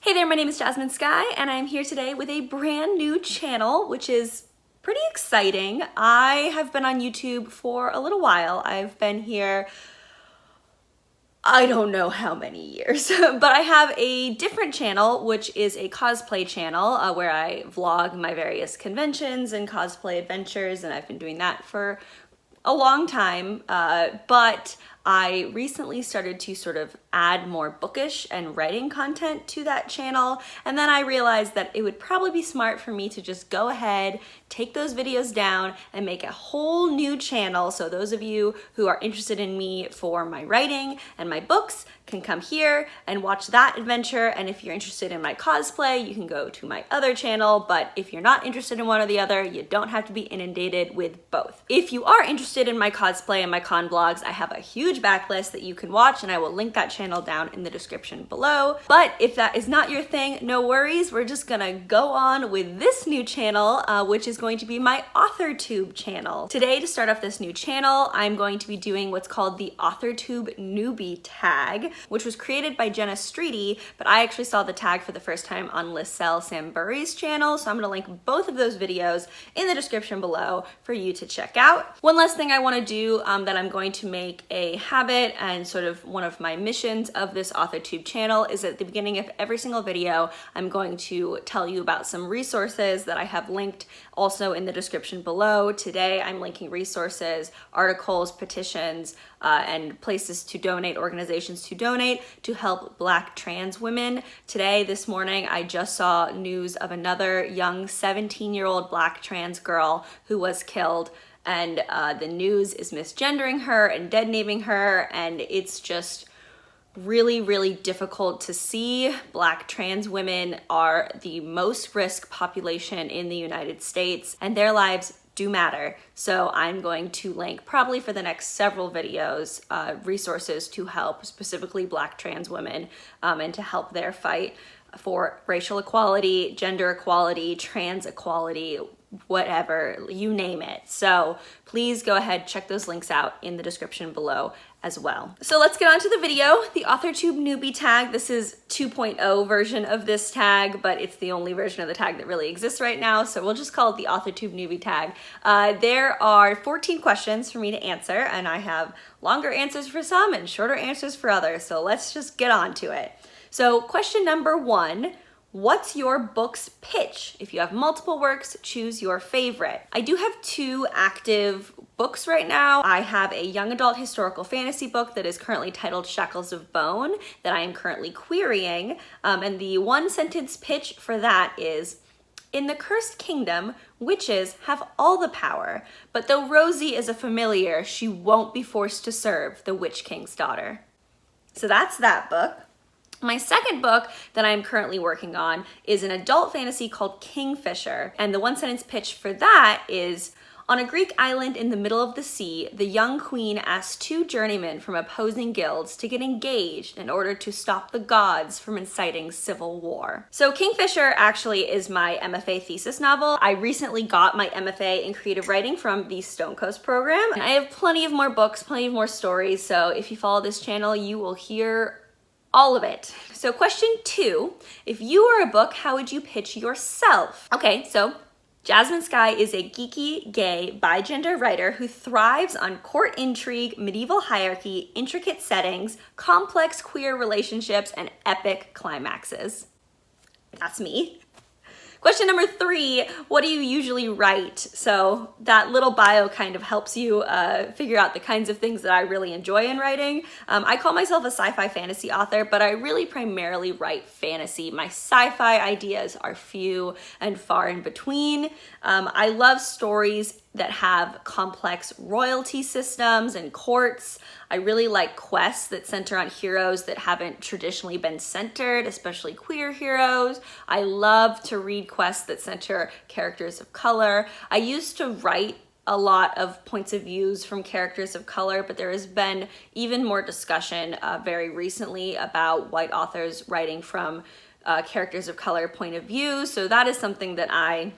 Hey there, my name is Jasmine Sky, and I'm here today with a brand new channel, which is pretty exciting. I have been on YouTube for a little while. I've been here, I don't know how many years, but I have a different channel, which is a cosplay channel where I vlog my various conventions and cosplay adventures, and I've been doing that for a long time, but I recently started to sort of add more bookish and writing content to that channel, and then I realized that it would probably be smart for me to just go ahead, take those videos down, and make a whole new channel so those of you who are interested in me for my writing and my books can come here and watch that adventure, and if you're interested in my cosplay, you can go to my other channel, but if you're not interested in one or the other, you don't have to be inundated with both. If you are interested in my cosplay and my con vlogs, I have a huge backlist that you can watch, and I will link that channel down in the description below. But if that is not your thing, no worries. We're just gonna go on with this new channel, which is going to be my Authortube channel. Today, to start off this new channel, I'm going to be doing what's called the Authortube Newbie Tag, which was created by Jenna Streety, but I actually saw the tag for the first time on Lisselle Sambury's channel, so I'm gonna link both of those videos in the description below for you to check out. One last thing I wanna do that I'm going to make a habit and sort of one of my missions of this Authortube channel is at the beginning of every single video, I'm going to tell you about some resources that I have linked also in the description below. Today, I'm linking resources, articles, petitions, and places to donate, organizations to donate to help Black trans women. Today, this morning, I just saw news of another young 17-year-old Black trans girl who was killed, and the news is misgendering her and dead naming her, and it's just really, really difficult to see. Black trans women are the most risk population in the United States, and their lives do matter. So I'm going to link, probably for the next several videos, resources to help specifically Black trans women and to help their fight for racial equality, gender equality, trans equality, whatever, you name it. So please go ahead, check those links out in the description below as well. So let's get on to the video, the Authortube Newbie Tag. This is 2.0 version of this tag, but it's the only version of the tag that really exists right now, so we'll just call it the Authortube Newbie Tag. There are 14 questions for me to answer, and I have longer answers for some and shorter answers for others, so let's just get on to it. So question number 1, what's your book's pitch? If you have multiple works, choose your favorite. I do have 2 active books right now. I have a young adult historical fantasy book that is currently titled Shackles of Bone that I am currently querying, and the 1-sentence pitch for that is, in the Cursed Kingdom, witches have all the power, but though Rosie is a familiar, she won't be forced to serve the Witch King's daughter. So that's that book. My second book that I'm currently working on is an adult fantasy called Kingfisher, and the 1-sentence pitch for that is, on a Greek island in the middle of the sea, the young queen asks 2 journeymen from opposing guilds to get engaged in order to stop the gods from inciting civil war. So Kingfisher actually is my MFA thesis novel. I recently got my MFA in creative writing from the Stone Coast program, and I have plenty of more books, plenty of more stories, so if you follow this channel, you will hear all of it. So question 2, if you were a book, how would you pitch yourself? Okay, so Jasmine Sky is a geeky, gay, bi-gender writer who thrives on court intrigue, medieval hierarchy, intricate settings, complex queer relationships, and epic climaxes. That's me. Question number 3, what do you usually write? So that little bio kind of helps you figure out the kinds of things that I really enjoy in writing. I call myself a sci-fi fantasy author, but I really primarily write fantasy. My sci-fi ideas are few and far in between. I love stories that have complex royalty systems and courts. I really like quests that center on heroes that haven't traditionally been centered, especially queer heroes. I love to read quests that center characters of color. I used to write a lot of points of views from characters of color, but there has been even more discussion very recently about white authors writing from characters of color point of view. So that is something that I'm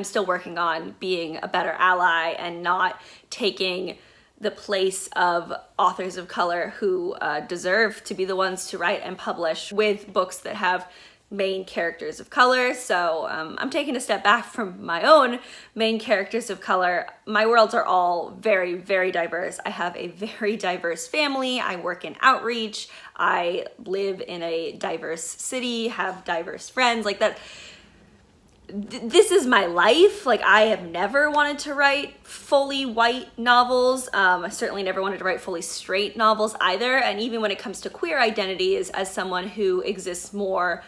still working on, being a better ally and not taking the place of authors of color who deserve to be the ones to write and publish with books that have main characters of color. So I'm taking a step back from my own main characters of color. My worlds are all very, very diverse. I have a very diverse family. I work in outreach. I live in a diverse city, have diverse friends like that. This is my life. Like, I have never wanted to write fully white novels. I certainly never wanted to write fully straight novels either. And even when it comes to queer identities, as someone who exists more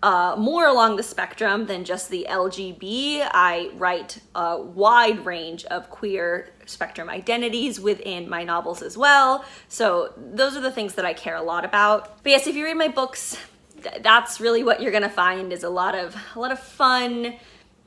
along the spectrum than just the LGB, I write a wide range of queer spectrum identities within my novels as well. So those are the things that I care a lot about. But yes, if you read my books, that's really what you're gonna find, is a lot of fun,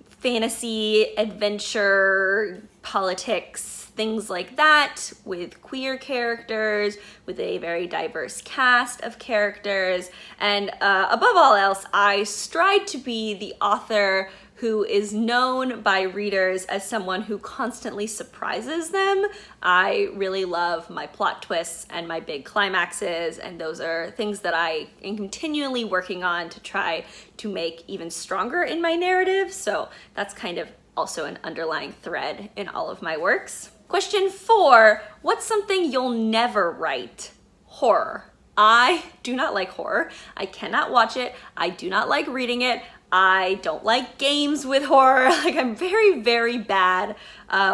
fantasy, adventure, politics, things like that, with queer characters, with a very diverse cast of characters. And above all else, I strive to be the author who is known by readers as someone who constantly surprises them. I really love my plot twists and my big climaxes, and those are things that I am continually working on to try to make even stronger in my narrative. So that's kind of also an underlying thread in all of my works. Question 4, what's something you'll never write? Horror. I do not like horror. I cannot watch it. I do not like reading it. I don't like games with horror. Like, I'm very, very bad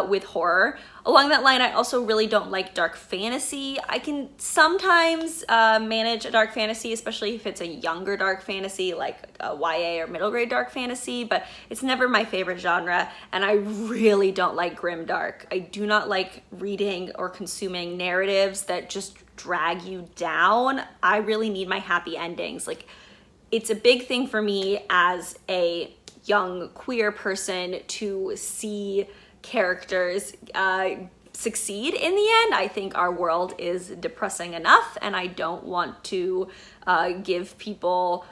with horror. Along that line, I also really don't like dark fantasy. I can sometimes manage a dark fantasy, especially if it's a younger dark fantasy, like a YA or middle grade dark fantasy, but it's never my favorite genre, and I really don't like grimdark. I do not like reading or consuming narratives that just drag you down. I really need my happy endings. Like, it's a big thing for me as a young queer person to see characters succeed in the end. I think our world is depressing enough, and I don't want to give people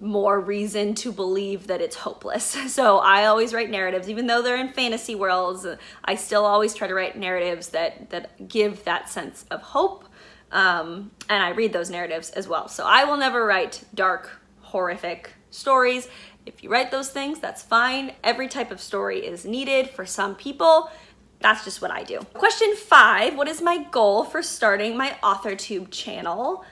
more reason to believe that it's hopeless. So I always write narratives, even though they're in fantasy worlds. I still always try to write narratives that give that sense of hope, and I read those narratives as well. So I will never write dark, horrific stories. If you write those things, that's fine. Every type of story is needed for some people. That's just what I do. Question 5, what is my goal for starting my Authortube channel?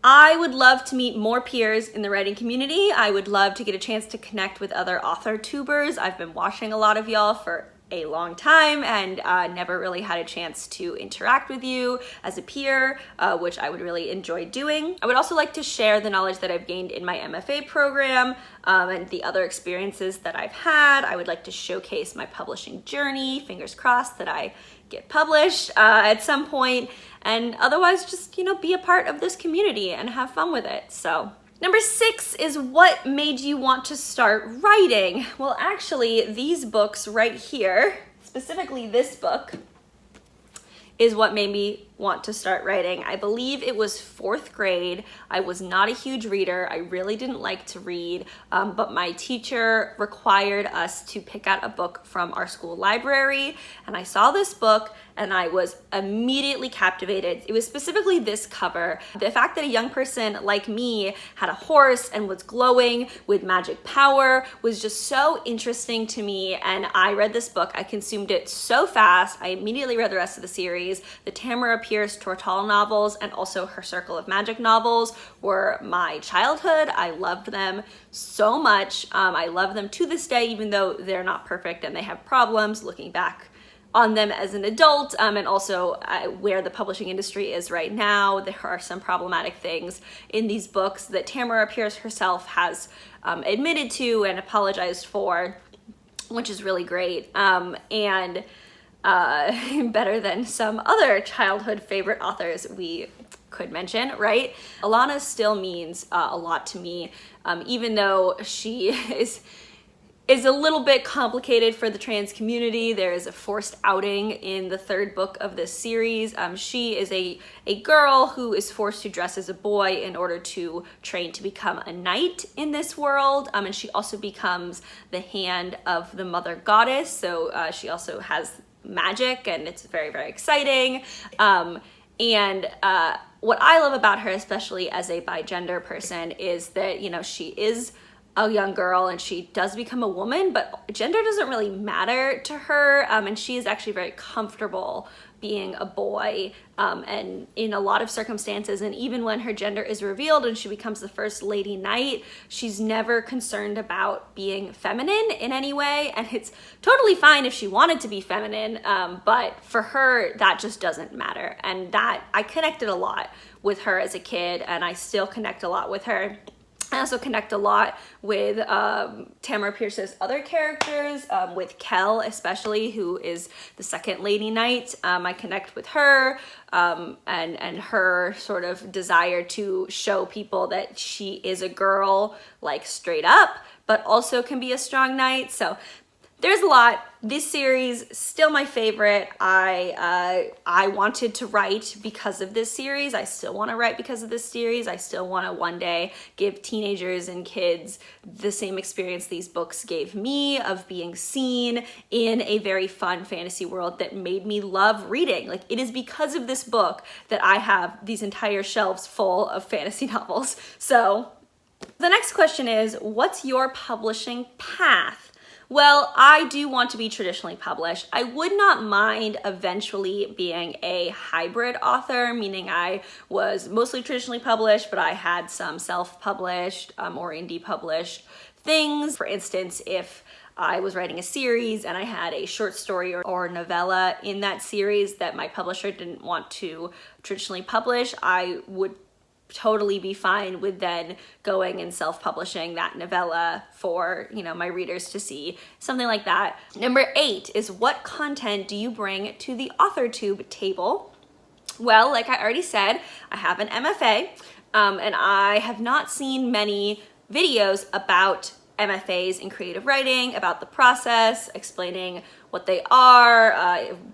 I would love to meet more peers in the writing community. I would love to get a chance to connect with other Authortubers. I've been watching a lot of y'all for a long time and never really had a chance to interact with you as a peer, which I would really enjoy doing. I would also like to share the knowledge that I've gained in my MFA program and the other experiences that I've had. I would like to showcase my publishing journey, fingers crossed that I get published at some point, and otherwise just, be a part of this community and have fun with it. So number 6 is, what made you want to start writing? Well, actually, these books right here, specifically this book, is what made me want to start writing. I believe it was 4th grade. I was not a huge reader. I really didn't like to read, but my teacher required us to pick out a book from our school library, and I saw this book and I was immediately captivated. It was specifically this cover. The fact that a young person like me had a horse and was glowing with magic power was just so interesting to me, and I read this book. I consumed it so fast. I immediately read the rest of the series. The Tamara Pierce Tortall novels and also her Circle of Magic novels were my childhood. I loved them so much. I love them to this day, even though they're not perfect and they have problems looking back on them as an adult, and also where the publishing industry is right now. There are some problematic things in these books that Tamara Pierce herself has admitted to and apologized for, which is really great, and better than some other childhood favorite authors we could mention, right? Alana still means a lot to me, even though she is a little bit complicated for the trans community. There is a forced outing in the 3rd book of this series. She is a girl who is forced to dress as a boy in order to train to become a knight in this world, and she also becomes the hand of the mother goddess, so she also has magic, and it's very, very exciting. What I love about her, especially as a bi-gender person, is that, you know, she is a young girl and she does become a woman, but gender doesn't really matter to her, and she is actually very comfortable being a boy, and in a lot of circumstances, and even when her gender is revealed and she becomes the first lady knight, she's never concerned about being feminine in any way, and it's totally fine if she wanted to be feminine, but for her that just doesn't matter. And that I connected a lot with her as a kid, and I still connect a lot with her. I also connect a lot with Tamara Pierce's other characters, with Kel especially, who is the second Lady Knight. I connect with her and her sort of desire to show people that she is a girl, like straight up, but also can be a strong knight. So there's a lot. This series, still my favorite. I wanted to write because of this series. I still want to write because of this series. I still want to one day give teenagers and kids the same experience these books gave me, of being seen in a very fun fantasy world that made me love reading. Like, it is because of this book that I have these entire shelves full of fantasy novels. So the next question is, what's your publishing path? Well, I do want to be traditionally published. I would not mind eventually being a hybrid author, meaning I was mostly traditionally published, but I had some self-published or indie published things. For instance, if I was writing a series and I had a short story or novella in that series that my publisher didn't want to traditionally publish, I would totally be fine with then going and self-publishing that novella for, you know, my readers to see, something like that. Number 8 is, what content do you bring to the Authortube table? Well, like I already said, I have an MFA, and I have not seen many videos about MFAs in creative writing, about the process, explaining what they are,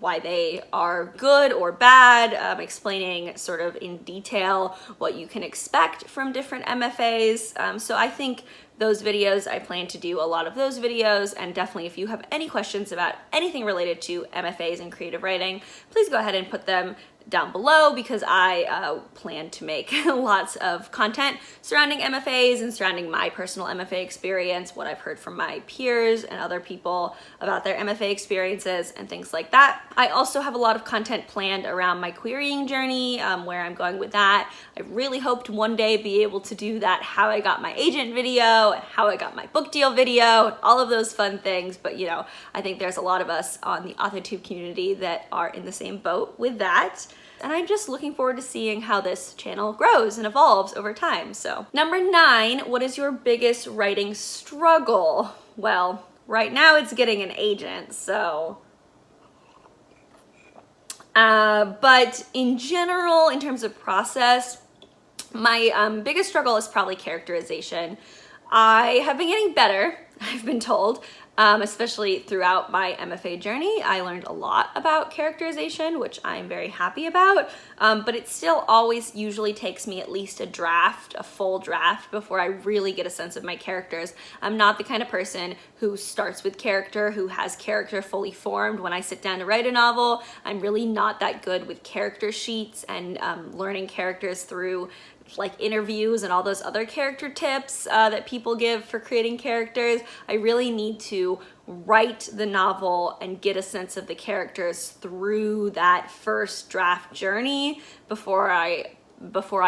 why they are good or bad, explaining sort of in detail what you can expect from different MFAs. So I think those videos, I plan to do a lot of those videos, and definitely if you have any questions about anything related to MFAs and creative writing, please go ahead and put them down below, because I plan to make lots of content surrounding MFAs and surrounding my personal MFA experience, what I've heard from my peers and other people about their MFA experiences and things like that. I also have a lot of content planned around my querying journey, where I'm going with that. I really hope to one day be able to do that how I got my agent video and how I got my book deal video and all of those fun things, but you know, I think there's a lot of us on the Authortube community that are in the same boat with that. And I'm just looking forward to seeing how this channel grows and evolves over time. So number 9, what is your biggest writing struggle? Well, right now it's getting an agent, so. But in general, in terms of process, my biggest struggle is probably characterization. I have been getting better, I've been told. Especially throughout my MFA journey, I learned a lot about characterization, which I'm very happy about, but it still always usually takes me at least a full draft, before I really get a sense of my characters. I'm not the kind of person who starts with character, who has character fully formed. When I sit down to write a novel, I'm really not that good with character sheets and learning characters through like interviews and all those other character tips that people give for creating characters. I really need to write the novel and get a sense of the characters through that first draft journey before I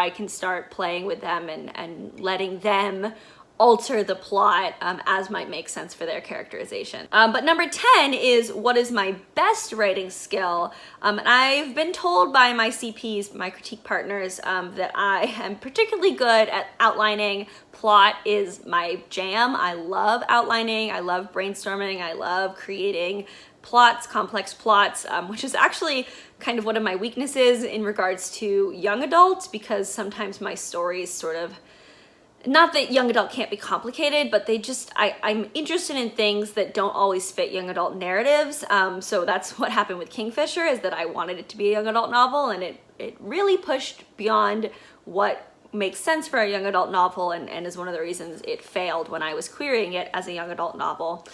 can start playing with them and letting them alter the plot as might make sense for their characterization. But number 10 is, what is my best writing skill? And I've been told by my CPs, my critique partners, that I am particularly good at outlining. Plot is my jam. I love outlining, I love brainstorming, I love creating plots, complex plots, which is actually kind of one of my weaknesses in regards to young adults, because sometimes my stories sort of, not that young adult can't be complicated, but they just, I'm interested in things that don't always fit young adult narratives. So that's what happened with Kingfisher, is that I wanted it to be a young adult novel, and it really pushed beyond what makes sense for a young adult novel, and is one of the reasons it failed when I was querying it as a young adult novel.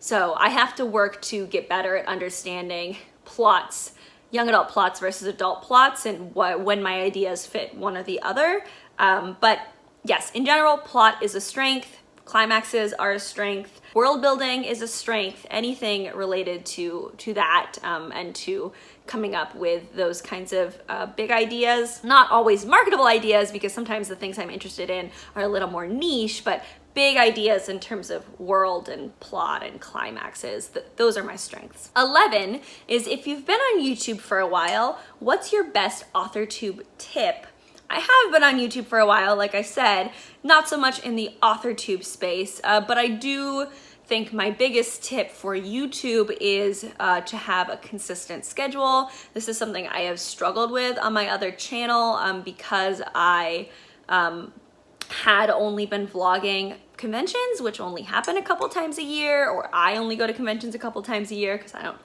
So I have to work to get better at understanding plots, young adult plots versus adult plots, and when my ideas fit one or the other. But yes, in general, plot is a strength. Climaxes are a strength. World building is a strength. Anything related to that and to coming up with those kinds of big ideas. Not always marketable ideas, because sometimes the things I'm interested in are a little more niche, but big ideas in terms of world and plot and climaxes, those are my strengths. 11 is, if you've been on YouTube for a while, what's your best Authortube tip? I have been on YouTube for a while, like I said, not so much in the Authortube space, but I do think my biggest tip for YouTube is to have a consistent schedule. This is something I have struggled with on my other channel because I had only been vlogging conventions, which only happen a couple times a year, or I only go to conventions a couple times a year because I don't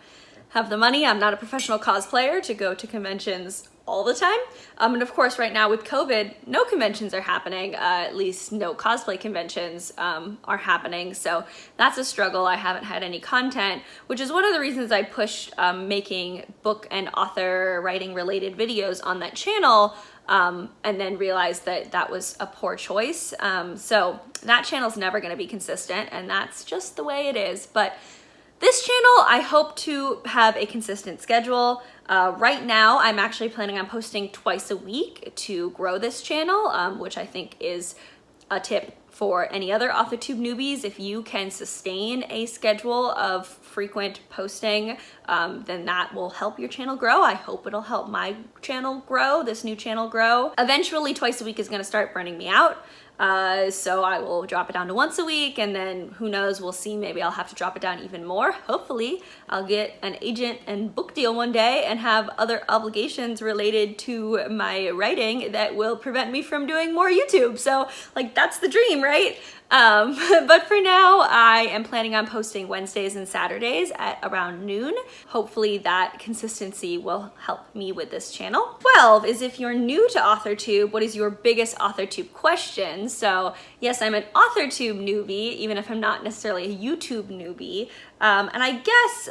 have the money. I'm not a professional cosplayer to go to conventions all the time. And of course, right now with COVID, no conventions are happening, at least no cosplay conventions are happening. So that's a struggle. I haven't had any content, which is one of the reasons I pushed making book and author writing related videos on that channel, and then realized that that was a poor choice. So that channel's never gonna be consistent, and that's just the way it is. But this channel, I hope to have a consistent schedule. Right now, I'm actually planning on posting twice a week to grow this channel, which I think is a tip for any other Authortube newbies. If you can sustain a schedule of frequent posting, then that will help your channel grow. I hope it'll help my channel grow, this new channel grow. Eventually, twice a week is gonna start burning me out. So I will drop it down to once a week, and then who knows, we'll see, maybe I'll have to drop it down even more. Hopefully I'll get an agent and book deal one day and have other obligations related to my writing that will prevent me from doing more YouTube. So like, that's the dream, right? But for now, I am planning on posting Wednesdays and Saturdays at around noon. Hopefully that consistency will help me with this channel. 12 is, if you're new to Authortube, what is your biggest Authortube question? So yes, I'm an Authortube newbie, even if I'm not necessarily a YouTube newbie. And I guess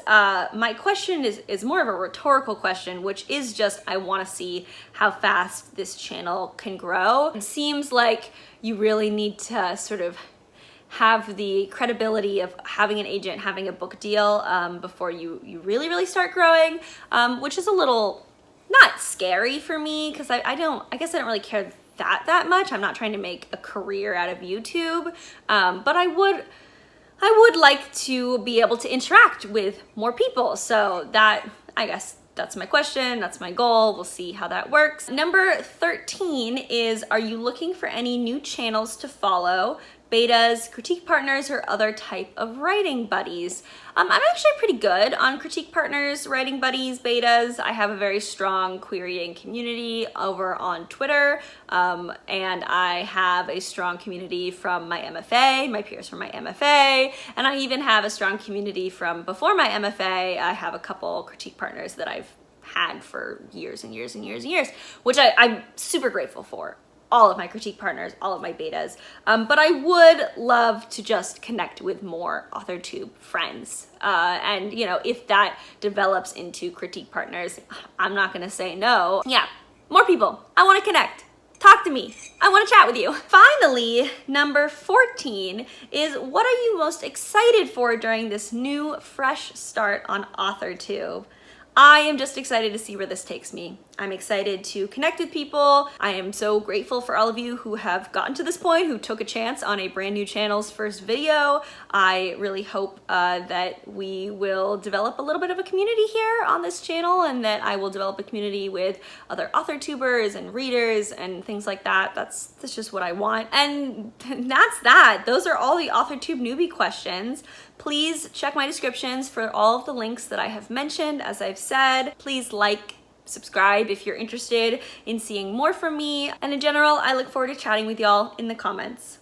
my question is more of a rhetorical question, which is just, I want to see how fast this channel can grow. It seems like you really need to sort of have the credibility of having an agent, having a book deal before you really start growing, which is a little not scary for me, because I guess I don't really care that much. I'm not trying to make a career out of YouTube, but I would like to be able to interact with more people. So that, I guess, that's my question, that's my goal. We'll see how that works. Number 13 is, are you looking for any new channels to follow? Betas, critique partners, or other type of writing buddies? I'm actually pretty good on critique partners, writing buddies, betas. I have a very strong querying community over on Twitter, and I have a strong community from my MFA, my peers from my MFA, and I even have a strong community from before my MFA. I have a couple critique partners that I've had for years and years and years and years, which I'm super grateful for. All of my critique partners, all of my betas. But I would love to just connect with more Authortube friends. And you know, if that develops into critique partners, I'm not gonna say no. Yeah, more people. I wanna connect. Talk to me. I wanna chat with you. Finally, number 14 is, what are you most excited for during this new, fresh start on Authortube? I am just excited to see where this takes me. I'm excited to connect with people. I am so grateful for all of you who have gotten to this point, who took a chance on a brand new channel's first video. I really hope that we will develop a little bit of a community here on this channel, and that I will develop a community with other Authortubers and readers and things like that. That's just what I want. And that's that. Those are all the Authortube newbie questions. Please check my descriptions for all of the links that I have mentioned. As I've said, please like, subscribe if you're interested in seeing more from me. And in general, I look forward to chatting with y'all in the comments.